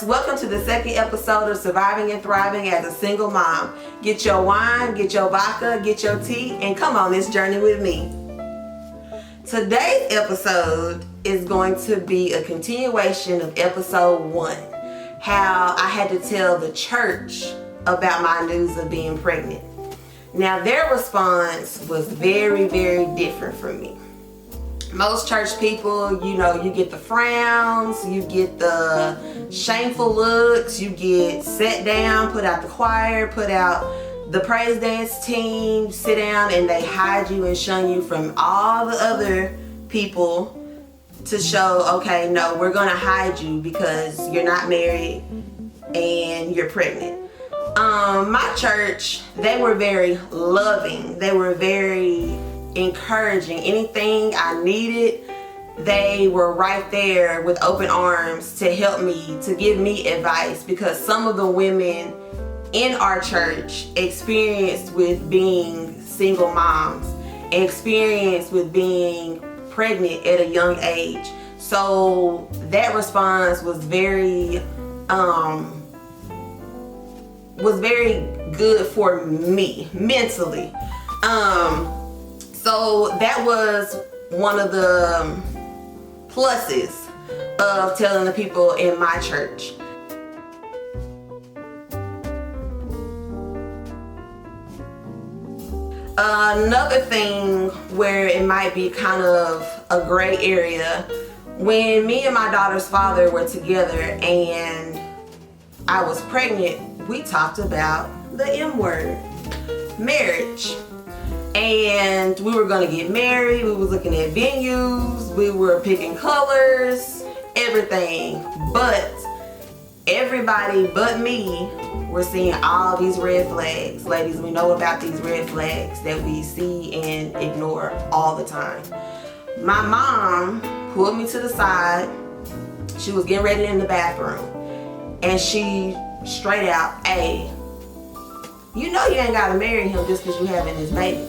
Welcome to the second episode of Surviving and Thriving as a Single Mom. Get your wine, get your vodka, get your tea, and come on this journey with me. Today's episode is going to be a continuation of episode 1, how I had to tell the church about my news of being pregnant. Now their response was very, very different from me. Most church people, you get the frowns, you get the shameful looks, you get set down, put out the choir, put out the praise dance team, sit down, and they hide you and shun you from all the other people to show, okay, no, we're gonna hide you because you're not married and you're pregnant. My church, they were very loving. They were very encouraging. Anything I needed, they were right there with open arms to help me, to give me advice, because some of the women in our church experienced with being single moms, experienced with being pregnant at a young age. So that response was very good for me mentally. So that was one of the pluses of telling the people in my church. Another thing where it might be kind of a gray area, when me and my daughter's father were together and I was pregnant, we talked about the M word, marriage. And we were gonna get married, we were looking at venues, we were picking colors, everything. But everybody but me were seeing all these red flags. Ladies, we know about these red flags that we see and ignore all the time. My mom pulled me to the side. She was getting ready in the bathroom. And she straight out, hey, you know you ain't gotta marry him just because you having this baby.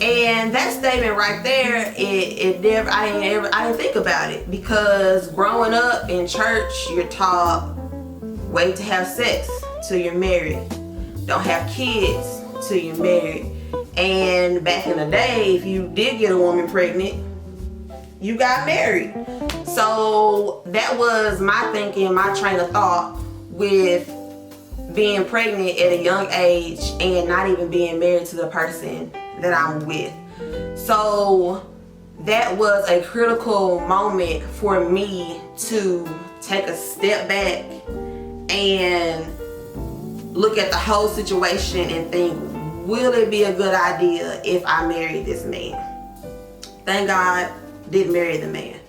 And that statement right there, I didn't think about it, because growing up in church, you're taught wait to have sex till you're married. Don't have kids till you're married. And back in the day, if you did get a woman pregnant, you got married. So that was my thinking, my train of thought with being pregnant at a young age and not even being married to the person that I'm with. So that was a critical moment for me to take a step back and look at the whole situation and think, will it be a good idea if I marry this man? Thank God, didn't marry the man.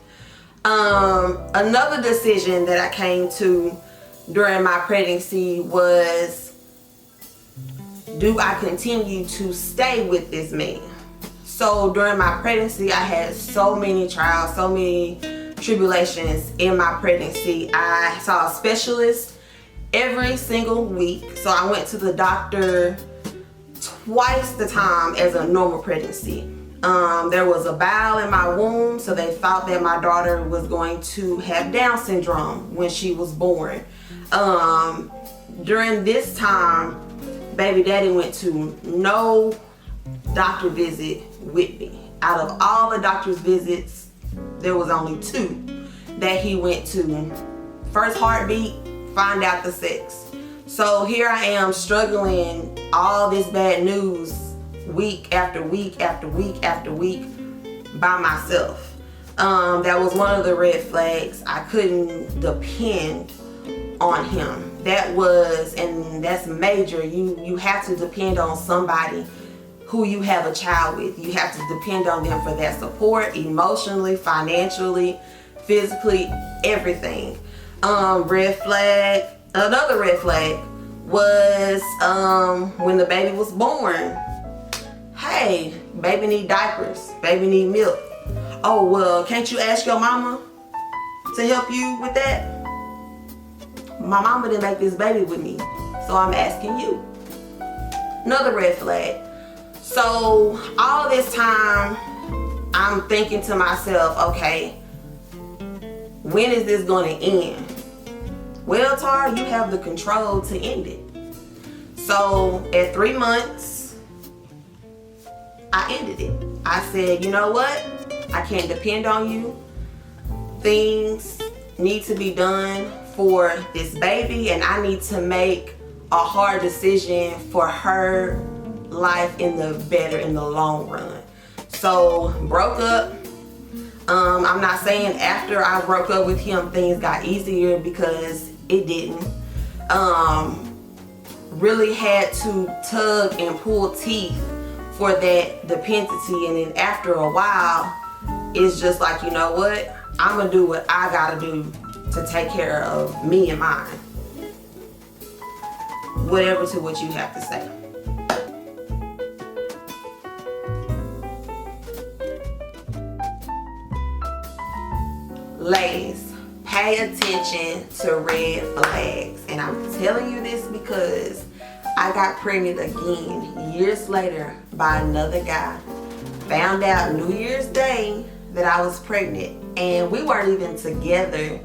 Another decision that I came to during my pregnancy was, do I continue to stay with this man? So during my pregnancy, I had so many trials, so many tribulations in my pregnancy. I saw a specialist every single week. So I went to the doctor twice the time as a normal pregnancy. There was a bowel in my womb, so they thought that my daughter was going to have Down syndrome when she was born. During this time, baby daddy went to no doctor visit with me. Out of all the doctor's visits, there was only 2 that he went to. First heartbeat, find out the sex. So here I am struggling all this bad news week after week after week after week by myself. That was one of the red flags. I couldn't depend on him. That was, and that's major. You have to depend on somebody who you have a child with. You have to depend on them for that support, emotionally, financially, physically, everything. Red flag. Another red flag was when the baby was born. Hey, baby need diapers, baby need milk. Oh, well, can't you ask your mama to help you with that? My mama didn't make this baby with me, so I'm asking you. Another red flag. So all this time, I'm thinking to myself, okay, when is this going to end? Well, Tar, you have the control to end it. So at 3 months, I ended it. I said, you know what? I can't depend on you. Things need to be done for this baby, and I need to make a hard decision for her life in the long run. So broke up. I'm not saying after I broke up with him things got easier, because it didn't. Really had to tug and pull teeth for that dependency, and then after a while it's just like, you know what, I'm gonna do what I gotta do to take care of me and mine. Whatever to what you have to say. Ladies, pay attention to red flags. And I'm telling you this because I got pregnant again years later by another guy. Found out New Year's Day that I was pregnant, and we weren't even together.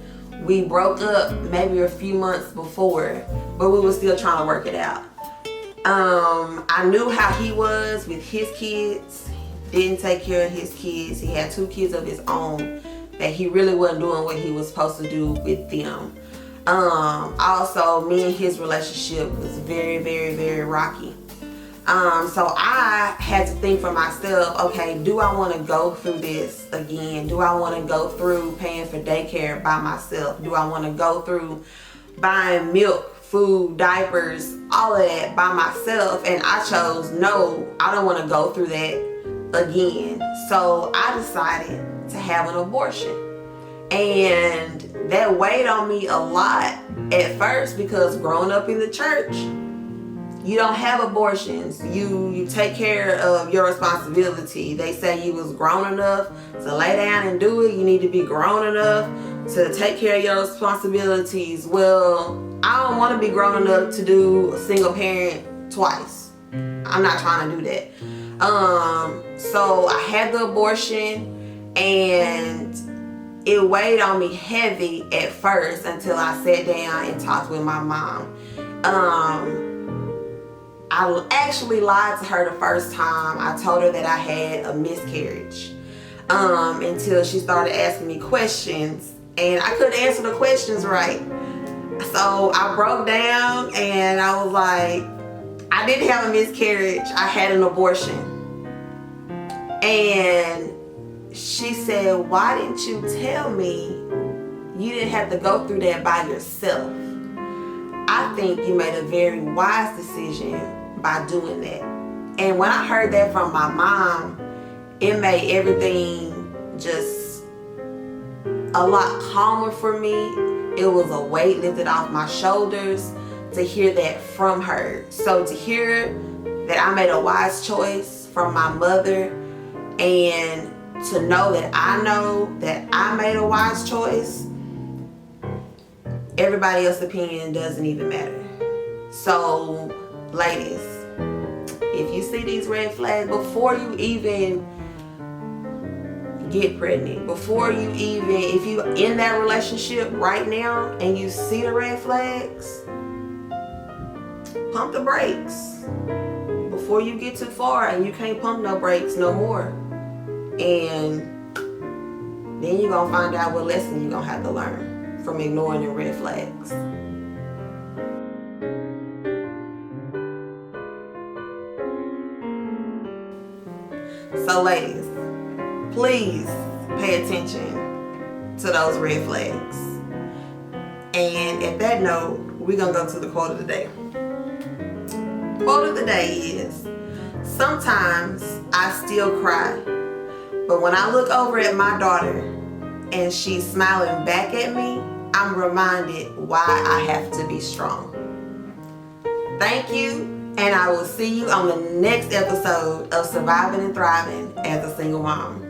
We broke up maybe a few months before, but we were still trying to work it out. I knew how he was with his kids. Didn't take care of his kids. He had 2 kids of his own that he really wasn't doing what he was supposed to do with them. Also, me and his relationship was very, very, very rocky. So I had to think for myself, okay, do I want to go through this again? Do I want to go through paying for daycare by myself? Do I want to go through buying milk, food, diapers, all of that by myself? And I chose no, I don't want to go through that again. So I decided to have an abortion. And that weighed on me a lot at first, because growing up in the church, you don't have abortions. You take care of your responsibility. They say you was grown enough to lay down and do it. You need to be grown enough to take care of your responsibilities. Well, I don't want to be grown enough to do a single parent twice. I'm not trying to do that. So I had the abortion, and it weighed on me heavy at first until I sat down and talked with my mom. I actually lied to her the first time. I told her that I had a miscarriage, until she started asking me questions, and I couldn't answer the questions right. So I broke down and I was like, I didn't have a miscarriage, I had an abortion. And she said, why didn't you tell me you didn't have to go through that by yourself? I think you made a very wise decision by doing that. And when I heard that from my mom, it made everything just a lot calmer for me. It was a weight lifted off my shoulders to hear that from her. So to hear that I made a wise choice from my mother, and to know that I made a wise choice, everybody else's opinion doesn't even matter. So ladies, if you see these red flags before you even get pregnant, before you even, if you in that relationship right now and you see the red flags, pump the brakes before you get too far and you can't pump no brakes no more. And then you're gonna find out what lesson you're gonna have to learn from ignoring the red flags. So ladies, please pay attention to those red flags. And at that note, we're gonna go to the quote of the day. Quote of the day is, Sometimes I still cry, but when I look over at my daughter and she's smiling back at me, I'm reminded why I have to be strong. Thank you, and I will see you on the next episode of Surviving and Thriving as a Single Mom.